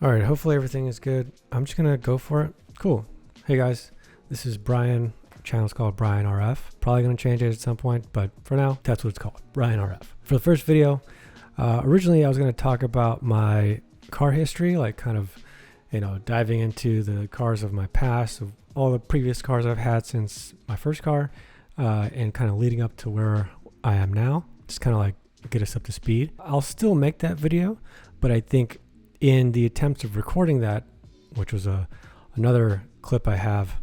All right, hopefully everything is good. I'm just gonna go for it. Cool. Hey guys, this is Brian. Channel's called Brian RF. Probably gonna change it at some point, but for now, that's what it's called, Brian RF. For the first video, originally I was gonna talk about my car history, like kind of, diving into the cars of my past, of all the previous cars I've had since my first car, and kind of leading up to where I am now. Just kind of like get us up to speed. I'll still make that video, but I think in the attempts of recording that, which was another clip I have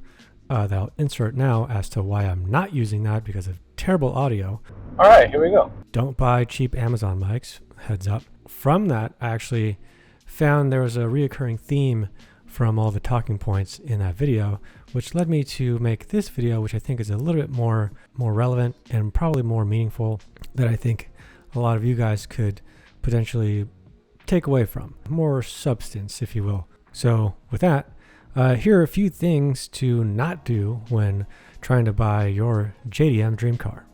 that I'll insert now as to why I'm not using that because of terrible audio. All right, here we go. Don't buy cheap Amazon mics, heads up. From that, I actually found there was a reoccurring theme from all the talking points in that video, which led me to make this video, which I think is a little bit more relevant and probably more meaningful, that I think a lot of you guys could potentially take away from. More substance, if you will. So with that, here are a few things to not do when trying to buy your JDM dream car.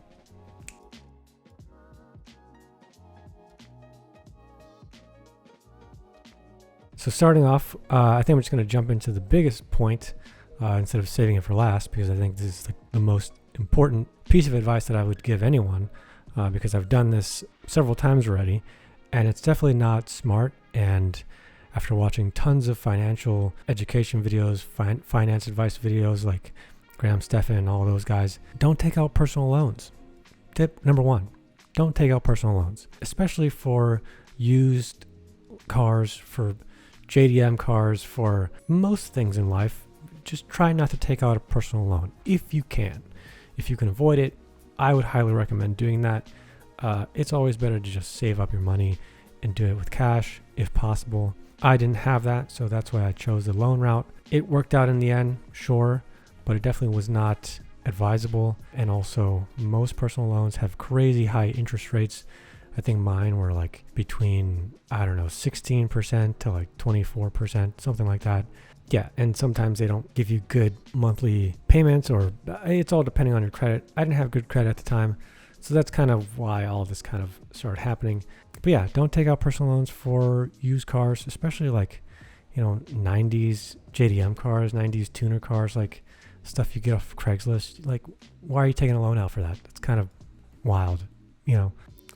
So starting off, I think I'm just going to jump into the biggest point instead of saving it for last, because I think this is the most important piece of advice that I would give anyone, because I've done this several times already, and it's definitely not smart. And after watching tons of financial education videos, finance advice videos like Graham Stephan and all those guys, don't take out personal loans. Tip number one, don't take out personal loans, especially for used cars, for JDM cars, for most things in life. Just try not to take out a personal loan if you can. If you can avoid it, I would highly recommend doing that. It's always better to just save up your money and do it with cash if possible. I didn't have that, so that's why I chose the loan route. It worked out in the end, sure, but it definitely was not advisable. And also, most personal loans have crazy high interest rates. I think mine were like between, 16% to like 24%, something like that. Yeah, and sometimes they don't give you good monthly payments, or it's all depending on your credit. I didn't have good credit at the time, so that's kind of why all this kind of started happening. But yeah, don't take out personal loans for used cars, especially like, 90s JDM cars, 90s tuner cars, like stuff you get off Craigslist. Like, why are you taking a loan out for that? It's kind of wild.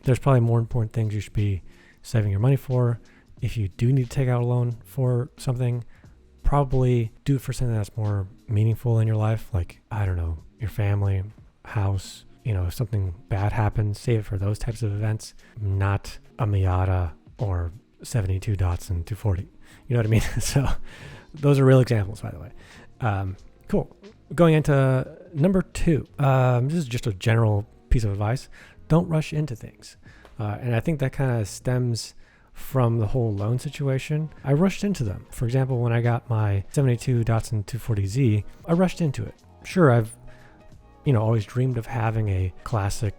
There's probably more important things you should be saving your money for. If you do need to take out a loan for something, probably do it for something that's more meaningful in your life. Like, your family, house. If something bad happens, save it for those types of events, not a Miata or 72 Datsun 240. You know what I mean? So those are real examples, by the way. Cool. Going into number two. This is just a general piece of advice. Don't rush into things. And I think that kind of stems from the whole loan situation. I rushed into them. For example, when I got my 72 Datsun 240Z, I rushed into it. Sure, I've always dreamed of having a classic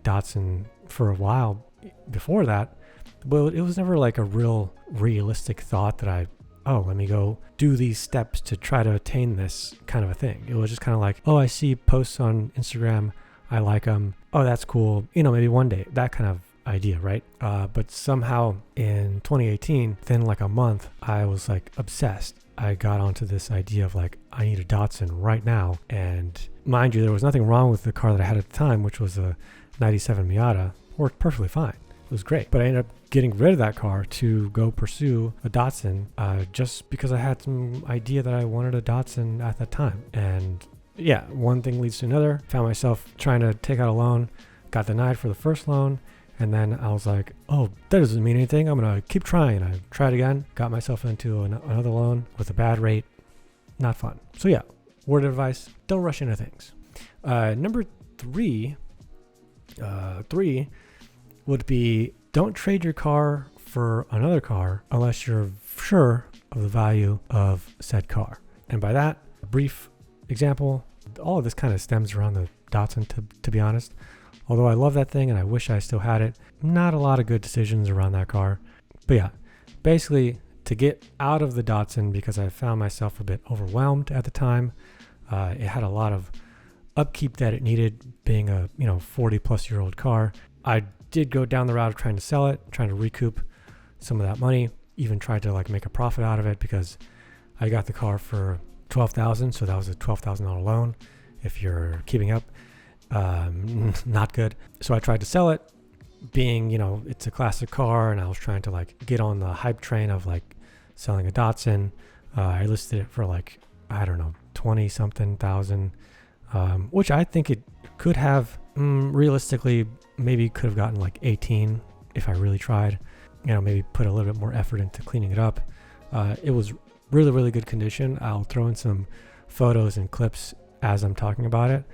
Datsun for a while before that, but it was never like a real realistic thought that let me go do these steps to try to attain this kind of a thing. It was just kind of like, I see posts on Instagram, I like them. Oh, that's cool. Maybe one day, that kind of idea, right? But somehow in 2018, within like a month, I was like obsessed. I got onto this idea of like, I need a Datsun right now. And mind you, there was nothing wrong with the car that I had at the time, which was a 97 Miata. Worked perfectly fine. It was great. But I ended up getting rid of that car to go pursue a Datsun just because I had some idea that I wanted a Datsun at that time. And yeah, one thing leads to another. Found myself trying to take out a loan, got denied for the first loan. And then I was like, that doesn't mean anything. I'm going to keep trying. I tried again, got myself into another loan with a bad rate. Not fun. So yeah, word of advice, don't rush into things. Number three would be, don't trade your car for another car unless you're sure of the value of said car. And by that, a brief example, all of this kind of stems around the Datsun, to be honest. Although I love that thing and I wish I still had it, not a lot of good decisions around that car. But yeah, basically to get out of the Datsun, because I found myself a bit overwhelmed at the time. It had a lot of upkeep that it needed, being a 40 plus year old car. I did go down the route of trying to sell it, trying to recoup some of that money. even tried to like make a profit out of it because I got the car for $12,000, so that was a $12,000 loan. If you're keeping up, not good. So I tried to sell it, being, you know, it's a classic car, and I was trying to like get on the hype train of like selling a Datsun. I listed it for like, I don't know, 20 something thousand, which I think it could have realistically maybe could have gotten like 18 if I really tried, you know, maybe put a little bit more effort into cleaning it up. It was really good condition. I'll throw in some photos and clips as I'm talking about it,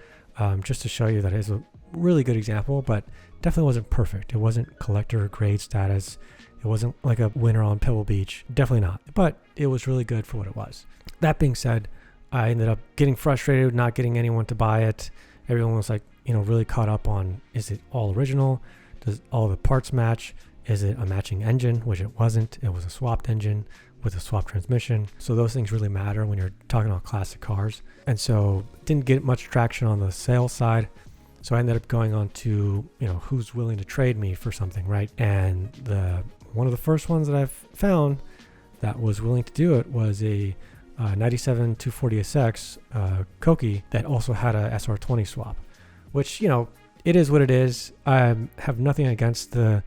just to show you that it's a really good example, but definitely wasn't perfect. It wasn't collector grade status. It wasn't like a winner on Pebble Beach. Definitely not. But it was really good for what it was. That being said, I ended up getting frustrated, not getting anyone to buy it. Everyone was like, you know, really caught up on, is it all original? Does all the parts match? Is it a matching engine? Which it wasn't. It was a swapped engine with a swapped transmission. So those things really matter when you're talking about classic cars. And so didn't get much traction on the sales side. So I ended up going on to, you know, who's willing to trade me for something, right? And one of the first ones that I've found that was willing to do it was a 97 240SX Koki that also had a SR20 swap, which, you know, it is what it is. I have nothing against the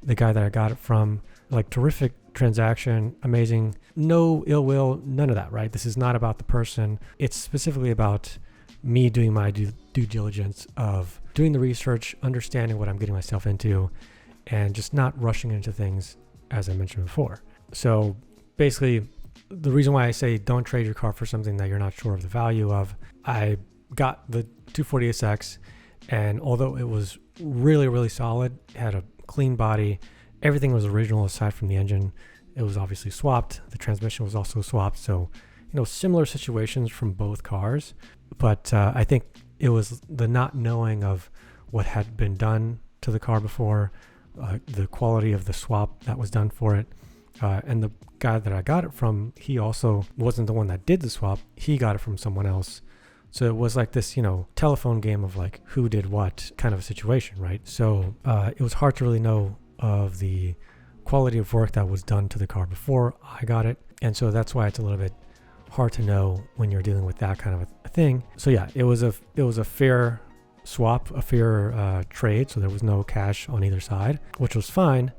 guy that I got it from. Like, terrific transaction, amazing, no ill will, none of that, right? This is not about the person. It's specifically about me doing my due diligence of doing the research, understanding what I'm getting myself into, and just not rushing into things, as I mentioned before. So basically, the reason why I say don't trade your car for something that you're not sure of the value of, I got the 240SX, and although it was really solid, it had a clean body, everything was original aside from the engine. It was obviously swapped. The transmission was also swapped. So, you know, similar situations from both cars. But I think it was the not knowing of what had been done to the car before, the quality of the swap that was done for it. And the guy that I got it from, he also wasn't the one that did the swap. He got it from someone else. So it was like this, you know, telephone game of like who did what kind of a situation, right? So it was hard to really know of the quality of work that was done to the car before I got it. And so that's why it's a little bit hard to know when you're dealing with that kind of a thing. So yeah, it was a fair swap, a fair trade. So there was no cash on either side, which was fine.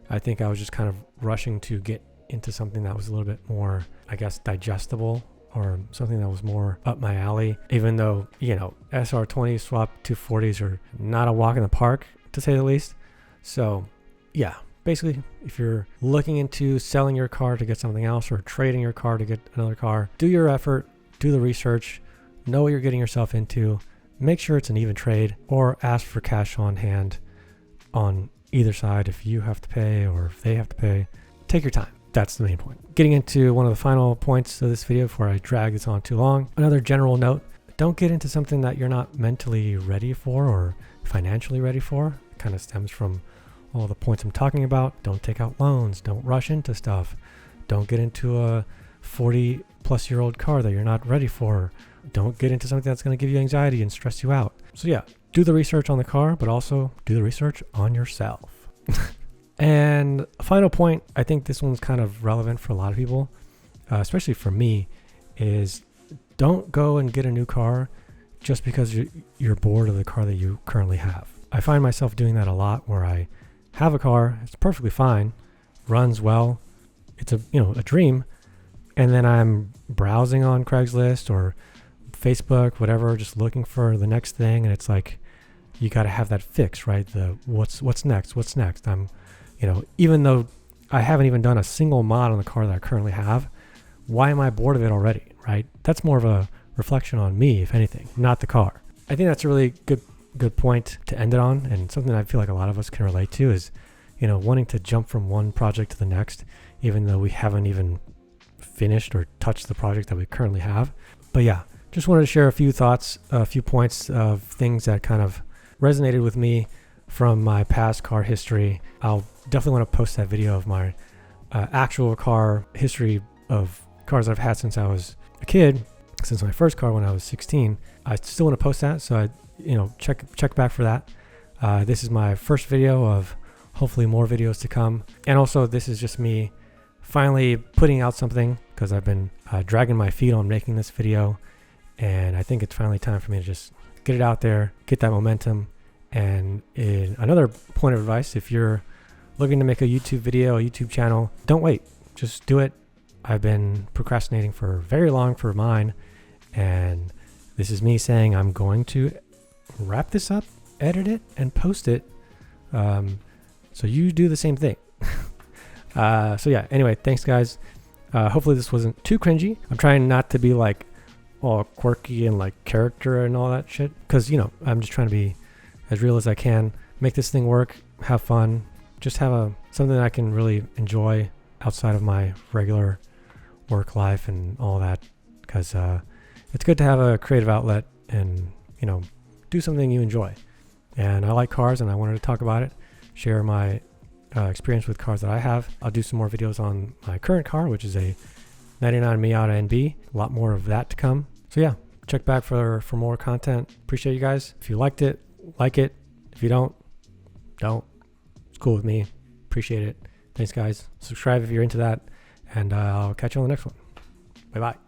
I think I was just kind of rushing to get into something that was a little bit more, I guess, digestible, or something that was more up my alley, even though, you know, SR20 swap 240s are not a walk in the park, to say the least. So yeah, basically, if you're looking into selling your car to get something else, or trading your car to get another car, do your effort, do the research, know what you're getting yourself into, make sure it's an even trade, or ask for cash on hand on either side if you have to pay or if they have to pay. Take your time. That's the main point. Getting into one of the final points of this video before I drag this on too long. Another general note, don't get into something that you're not mentally ready for or financially ready for. It kind of stems from all the points I'm talking about. Don't take out loans. Don't rush into stuff. Don't get into a 40-plus-year-old car that you're not ready for. Don't get into something that's going to give you anxiety and stress you out. So yeah, do the research on the car, but also do the research on yourself. And a final point, I think this one's kind of relevant for a lot of people, especially for me, is don't go and get a new car just because you're bored of the car that you currently have. I find myself doing that a lot, where I have a car, it's perfectly fine, runs well, it's a dream, and then I'm browsing on Craigslist or Facebook, whatever, just looking for the next thing, and it's like you got to have that fix, right? The what's next. I'm, even though I haven't even done a single mod on the car that I currently have, why am I bored of it already, right? That's more of a reflection on me, if anything, not the car. I think that's a really good point to end it on, and something I feel like a lot of us can relate to is, wanting to jump from one project to the next, even though we haven't even finished or touched the project that we currently have. But yeah, just wanted to share a few thoughts, a few points of things that kind of resonated with me from my past car history. I'll definitely want to post that video of my actual car history of cars I've had since I was a kid, since my first car when I was 16. I still want to post that, so check back for that. This is my first video of hopefully more videos to come, and also this is just me finally putting out something, because I've been dragging my feet on making this video, and I think it's finally time for me to just get it out there, get that momentum. And in another point of advice, if you're looking to make a YouTube video, a YouTube channel, don't wait, just do it. I've been procrastinating for very long for mine, and this is me saying I'm going to wrap this up, edit it, and post it, so you do the same thing. So yeah, anyway, thanks guys. Hopefully this wasn't too cringy. I'm trying not to be like all quirky and like character and all that shit, because I'm just trying to be as real as I can, make this thing work, have fun, just have something that I can really enjoy outside of my regular work life and all that, because it's good to have a creative outlet and do something you enjoy. And I like cars, and I wanted to talk about it, share my experience with cars that I have. I'll do some more videos on my current car, which is a 99 Miata NB. A lot more of that to come. So yeah, check back for more content. Appreciate you guys. If you liked it, like it. If you don't. It's cool with me. Appreciate it. Thanks guys. Subscribe if you're into that, and I'll catch you on the next one. Bye bye.